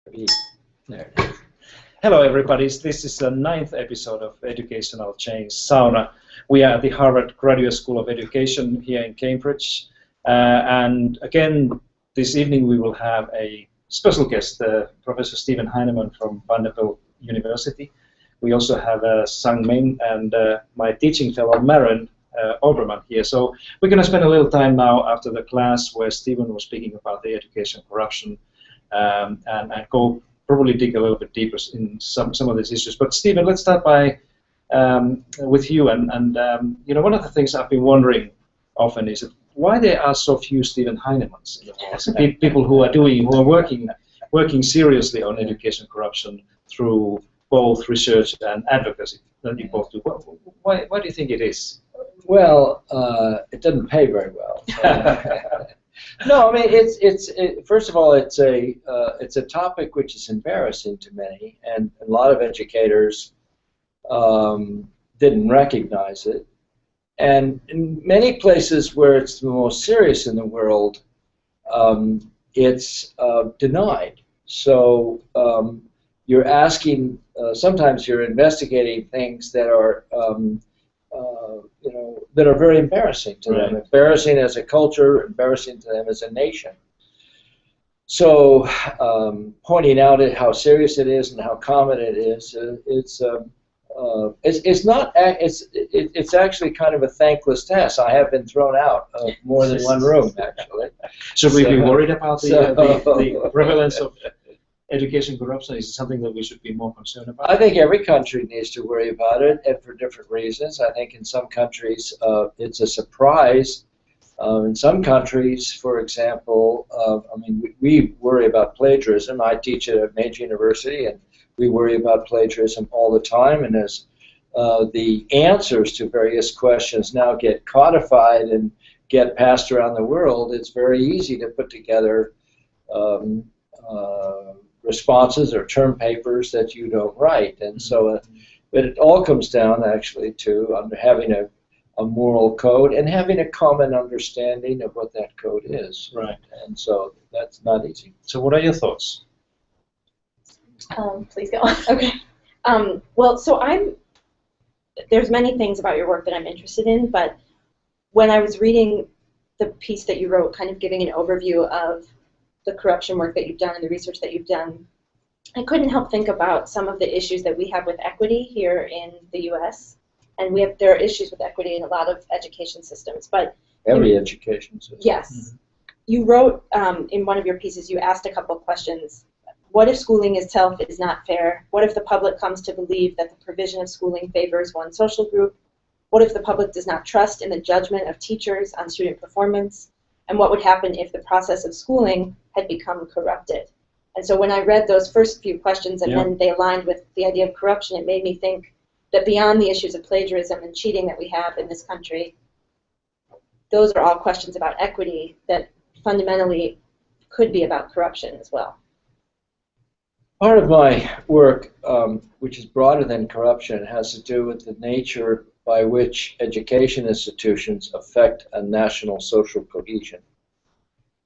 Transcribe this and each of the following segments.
There it is. Hello everybody, this is the 9th episode of Educational Change Sauna. We are at the Harvard Graduate School of Education here in Cambridge. And again, this evening we will have a special guest, Professor Stephen Heinemann from Vanderbilt University. We also have Sang Ming and my teaching fellow Maren Oberman here. So we're going to spend a little time now after the class where Stephen was speaking about the education corruption and go probably dig a little bit deeper in some of these issues. But Stephen, let's start by with you. And you know, one of the things I've been wondering often is why there are so few Stephen Heinemanns in the world. So people who are working seriously on education corruption through both research and advocacy that you both do. Why do you think it is? Well, it doesn't pay very well. No, I mean first of all, it's a topic which is embarrassing to many, and a lot of educators didn't recognize it. And in many places where it's the most serious in the world, it's denied. So you're asking, sometimes you're investigating things that are that are very embarrassing to them, embarrassing as a culture, embarrassing to them as a nation. So pointing out how serious it is and how common it is, it's actually kind of a thankless task. I have been thrown out of more than one room, actually. Should we be worried about the prevalence of education corruption? Is it something that we should be more concerned about? I think every country needs to worry about it, and for different reasons. I think in some countries it's a surprise. In some countries, for example, I mean, we worry about plagiarism. I teach at a major university, and we worry about plagiarism all the time. And as the answers to various questions now get codified and get passed around the world, it's very easy to put together responses or term papers that you don't write. And so, but it all comes down actually to having a moral code and having a common understanding of what that code is. Right. And so that's not easy. So what are your thoughts? Please go on. Okay. Well, so there's many things about your work that I'm interested in, but when I was reading the piece that you wrote, kind of giving an overview of the corruption work that you've done and the research that you've done, I couldn't help think about some of the issues that we have with equity here in the U.S. And there are issues with equity in a lot of education systems. But every education system. Yes. Mm-hmm. You wrote in one of your pieces, you asked a couple of questions. What if schooling itself is not fair? What if the public comes to believe that the provision of schooling favors one social group? What if the public does not trust in the judgment of teachers on student performance? And what would happen if the process of schooling had become corrupted? And so when I read those first few questions and then they aligned with the idea of corruption, it made me think that beyond the issues of plagiarism and cheating that we have in this country, those are all questions about equity that fundamentally could be about corruption as well. Part of my work, which is broader than corruption, has to do with the nature by which education institutions affect a national social cohesion.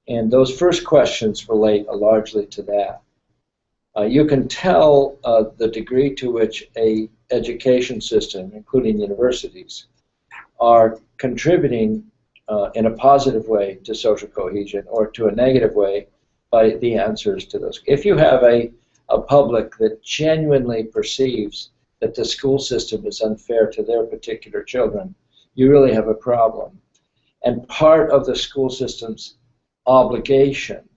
And those first questions relate largely to that. You can tell the degree to which an education system, including universities, are contributing in a positive way to social cohesion or to a negative way by the answers to those. If you have a public that genuinely perceives that the school system is unfair to their particular children, you really have a problem. And part of the school system's obligation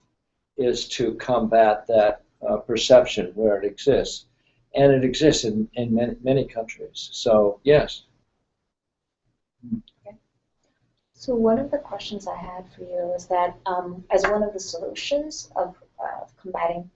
is to combat that perception where it exists. And it exists in many countries. So, yes. Okay. So one of the questions I had for you is that as one of the solutions of combating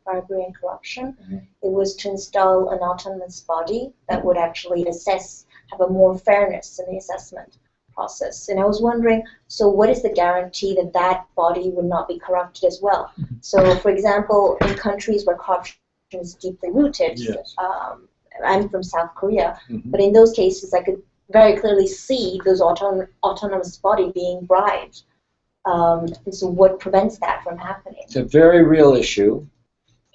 bribery and corruption, it was to install an autonomous body that would actually have a more fairness in the assessment process. And I was wondering, so what is the guarantee that that body would not be corrupted as well? So, for example, in countries where corruption is deeply rooted, I'm from South Korea, but in those cases I could very clearly see those autonomous body being bribed. And so what prevents that from happening? It's a very real issue.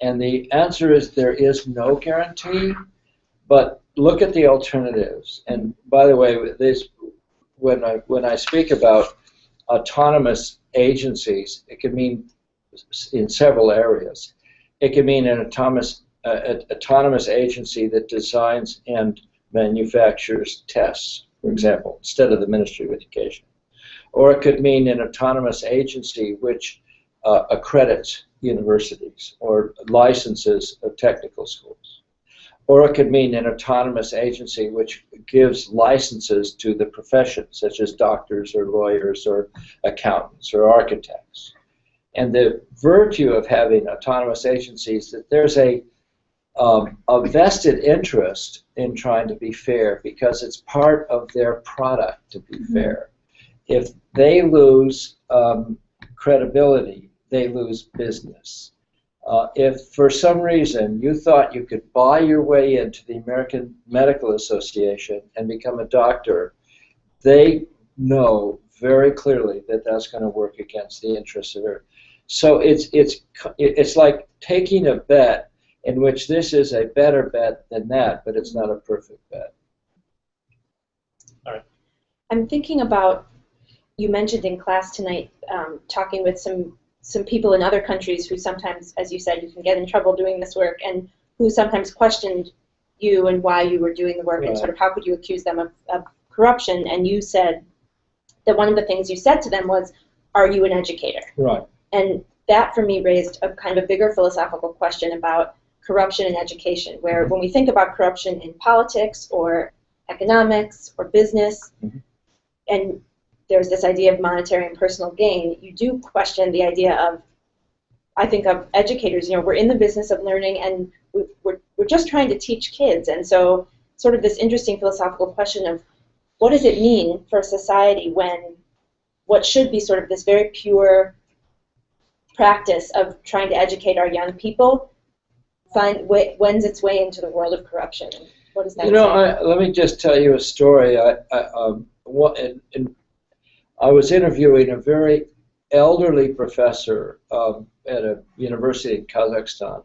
And the answer is there is no guarantee, but look at the alternatives. And by the way, when I speak about autonomous agencies, it can mean in several areas. It can mean an autonomous agency that designs and manufactures tests, for example, instead of the Ministry of Education. Or it could mean an autonomous agency which accredits universities or licenses technical schools. Or it could mean an autonomous agency which gives licenses to the professions, such as doctors or lawyers or accountants or architects. And the virtue of having autonomous agencies is that there's a vested interest in trying to be fair because it's part of their product to be fair. If they lose credibility, they lose business. If for some reason you thought you could buy your way into the American Medical Association and become a doctor, they know very clearly that that's going to work against the interests of it. So it's like taking a bet in which this is a better bet than that, but it's not a perfect bet. All right. I'm thinking about, you mentioned in class tonight, talking with some people in other countries who sometimes, as you said, you can get in trouble doing this work, and who sometimes questioned you and why you were doing the work, and sort of how could you accuse them of corruption. And you said that one of the things you said to them was, are you an educator? Right. And that for me raised a kind of bigger philosophical question about corruption in education, where when we think about corruption in politics or economics or business, and there's this idea of monetary and personal gain, you do question the idea of, I think of educators, we're in the business of learning, and we're just trying to teach kids. And so sort of this interesting philosophical question of, what does it mean for a society when what should be sort of this very pure practice of trying to educate our young people wends its way into the world of corruption? What does that say? Let me just tell you a story. I was interviewing a very elderly professor at a university in Kazakhstan,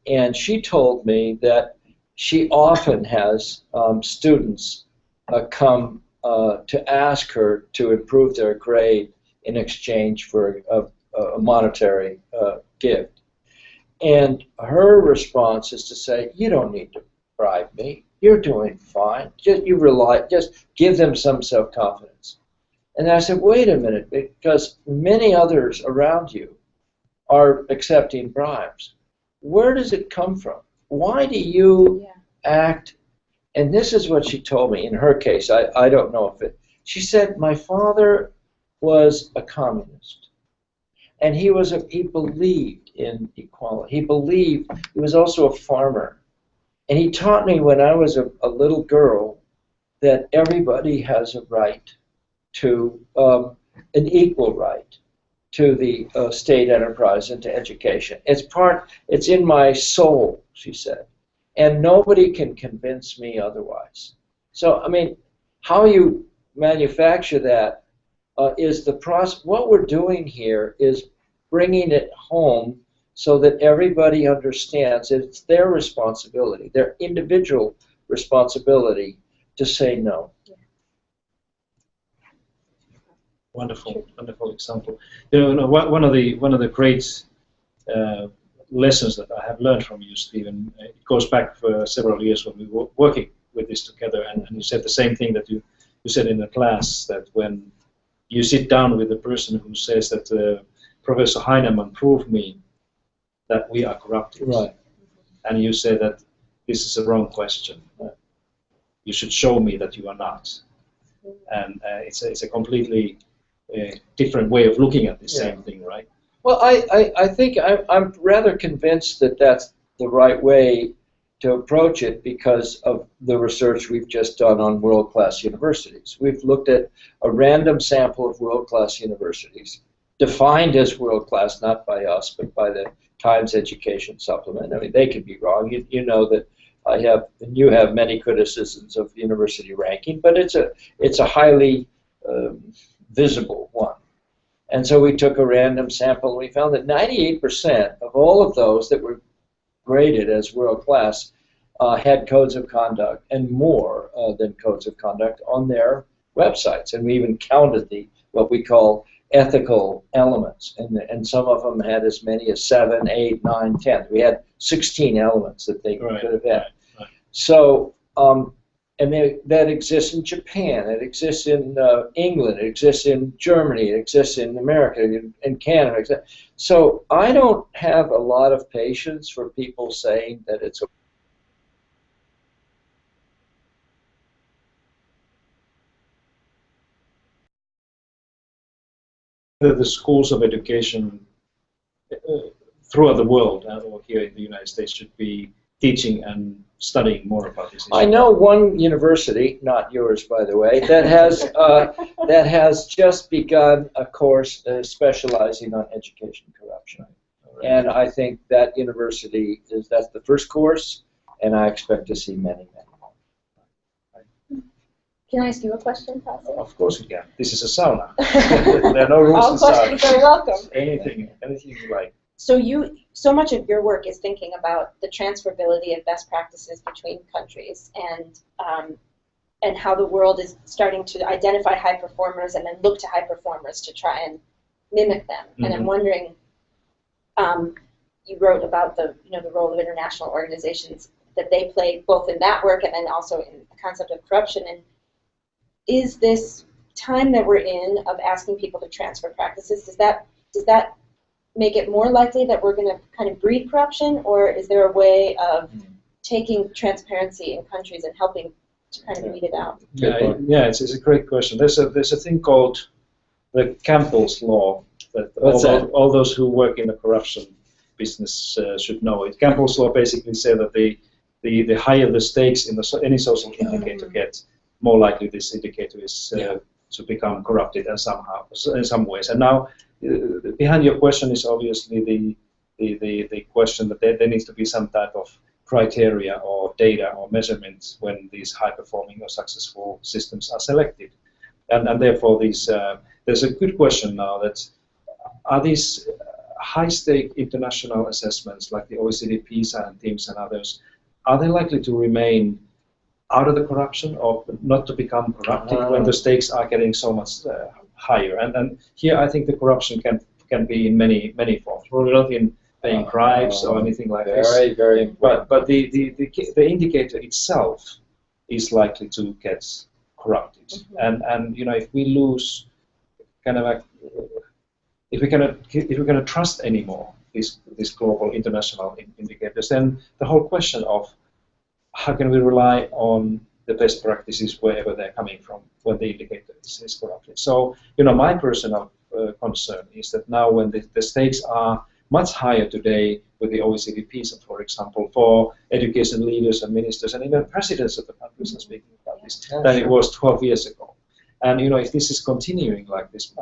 and she told me that she often has students come to ask her to improve their grade in exchange for a monetary gift. And her response is to say, you don't need to bribe me. You're doing fine. Just give them some self-confidence. And I said, wait a minute, because many others around you are accepting bribes. Where does it come from? Why do you act? And this is what she told me. In her case, I don't know if it. She said, my father was a communist, and he believed in equality. He was also a farmer, and he taught me when I was a little girl that everybody has a right to an equal right to the state enterprise and to education. It's in my soul, she said, and nobody can convince me otherwise. So, I mean, how you manufacture that is the process. What we're doing here is bringing it home so that everybody understands it's their responsibility, their individual responsibility to say no. Wonderful, wonderful example. One of the great lessons that I have learned from you, Stephen, it goes back for several years when we were working with this together, and you said the same thing that you said in the class, that when you sit down with the person who says that Professor Heinemann proved me that we are corrupted, right, and you say that this is a wrong question. You should show me that you are not, and it's a completely different way of looking at the same thing, right? Well, I think I'm rather convinced that that's the right way to approach it because of the research we've just done on world-class universities. We've looked at a random sample of world-class universities, defined as world-class not by us, but by the Times Education Supplement. I mean, they could be wrong. You know that you have many criticisms of university ranking, but it's a highly visible one. And so we took a random sample, and we found that 98% of all of those that were graded as world-class had codes of conduct and more than codes of conduct on their websites. And we even counted what we call ethical elements. And some of them had as many as 7, 8, 9, 10. We had 16 elements that they could have had. Right. So, that exists in Japan, it exists in England, it exists in Germany, it exists in America, in Canada. So I don't have a lot of patience for people saying that it's the schools of education throughout the world or here in the United States should be teaching and studying more about this issue. I know one university, not yours by the way, that has just begun a course specializing on education corruption. Right. And I think that university that's the first course, and I expect to see many more. Can I ask you a question, Pasi? Of course you can. This is a sauna. There are no rules All in questions sauna. are welcome. Anything you like. So much of your work is thinking about the transferability of best practices between countries and how the world is starting to identify high performers and then look to high performers to try and mimic them. Mm-hmm. And I'm wondering, you wrote about the role of international organizations that they play both in that work and then also in the concept of corruption. And is this time that we're in of asking people to transfer practices, does that make it more likely that we're going to kind of breed corruption, or is there a way of taking transparency in countries and helping to kind of weed it out? Yeah, it's a great question. There's a thing called the Campbell's law that all those who work in the corruption business should know it. Campbell's law basically says that the higher the stakes in any social indicator gets, more likely this indicator is to become corrupted in some ways. And now, behind your question is obviously the question that there needs to be some type of criteria or data or measurements when these high-performing or successful systems are selected. And therefore, there's a good question now that are these high-stake international assessments like the OECD, PISA, and TIMSS and others, are they likely to remain out of the corruption or not to become corrupted when the stakes are getting so much higher? And here I think the corruption can be in many forms. Probably not in paying bribes or anything like this. Very, very important. But the indicator itself is likely to get corrupted. Mm-hmm. And if we lose kind of if we're going to trust anymore these global international indicators, then the whole question of how can we rely on the best practices wherever they're coming from when the indicator is corrupted. So, my personal concern is that now when the stakes are much higher today with the OECD PISA, for example, for education leaders and ministers and even presidents of the countries are speaking about this, than it was 12 years ago. And if this is continuing like this,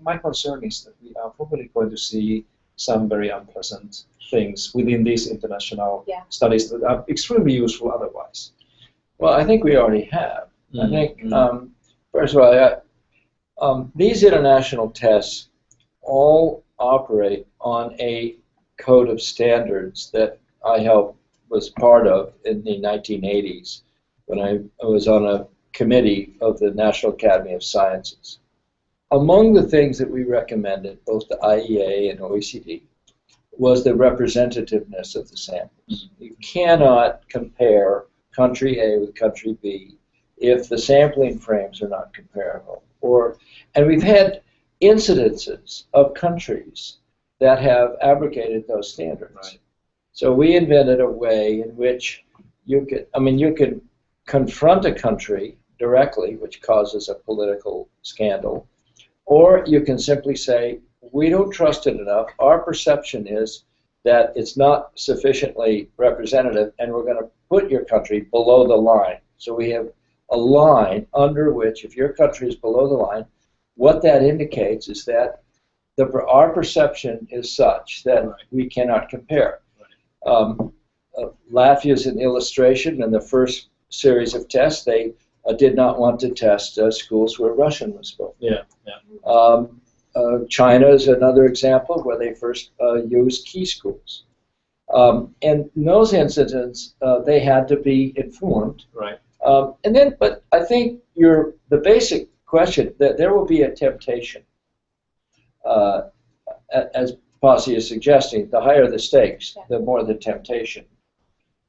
my concern is that we are probably going to see some very unpleasant things within these international studies that are extremely useful otherwise. Well, I think we already have. I think, first of all, these international tests all operate on a code of standards that I was part of in the 1980s when I was on a committee of the National Academy of Sciences. Among the things that we recommended, both the IEA and OECD, was the representativeness of the samples. You cannot compare country A with country B if the sampling frames are not comparable. And we've had incidences of countries that have abrogated those standards. Right. So we invented a way in which you can confront a country directly, which causes a political scandal, or you can simply say, we don't trust it enough. Our perception is that it's not sufficiently representative, and we're going to put your country below the line. So we have a line under which, if your country is below the line, what that indicates is that our perception is such that we cannot compare. Latvia is an illustration. In the first series of tests, they did not want to test schools where Russian was spoken. China is another example where they first used key schools. And in those incidents, they had to be informed. Right. But I think the basic question that there will be a temptation, as Pasi is suggesting, the higher the stakes, the more the temptation.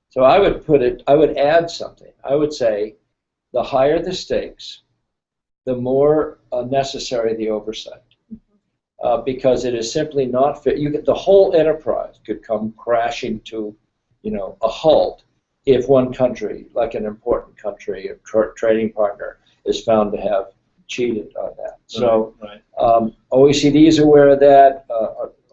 So I would add something. I would say the higher the stakes, the more necessary the oversight. Because it is simply not fit. The whole enterprise could come crashing to, a halt if one country, like an important country, a trading partner, is found to have cheated on that. So OECD is aware of that.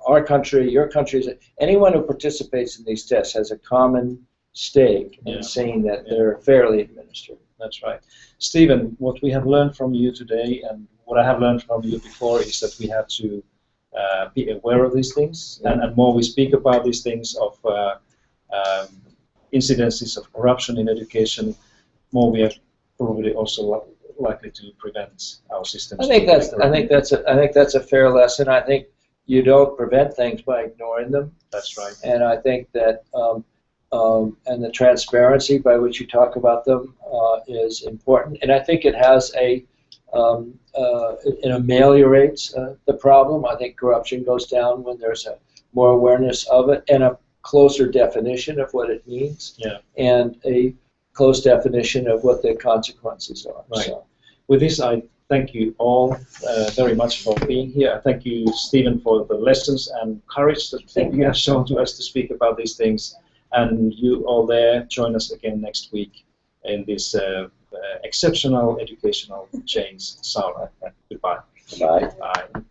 Our country, your country, anyone who participates in these tests has a common stake in seeing that they're fairly administered. That's right. Stephen, what we have learned from you today, and what I have learned from you before, is that we have to be aware of these things, and more we speak about these things of incidences of corruption in education, more we are probably also likely to prevent our systems. I think that's a fair lesson. I think you don't prevent things by ignoring them. That's right. And I think that and the transparency by which you talk about them is important. And I think it has it ameliorates the problem. I think corruption goes down when there's more awareness of it and a closer definition of what it means, and a close definition of what the consequences are. Right. So. With this, I thank you all very much for being here. I thank you, Stephen, for the lessons and courage that you have shown to us to speak about these things. And you all there, join us again next week in this exceptional educational change sauna. Goodbye. Bye. Bye.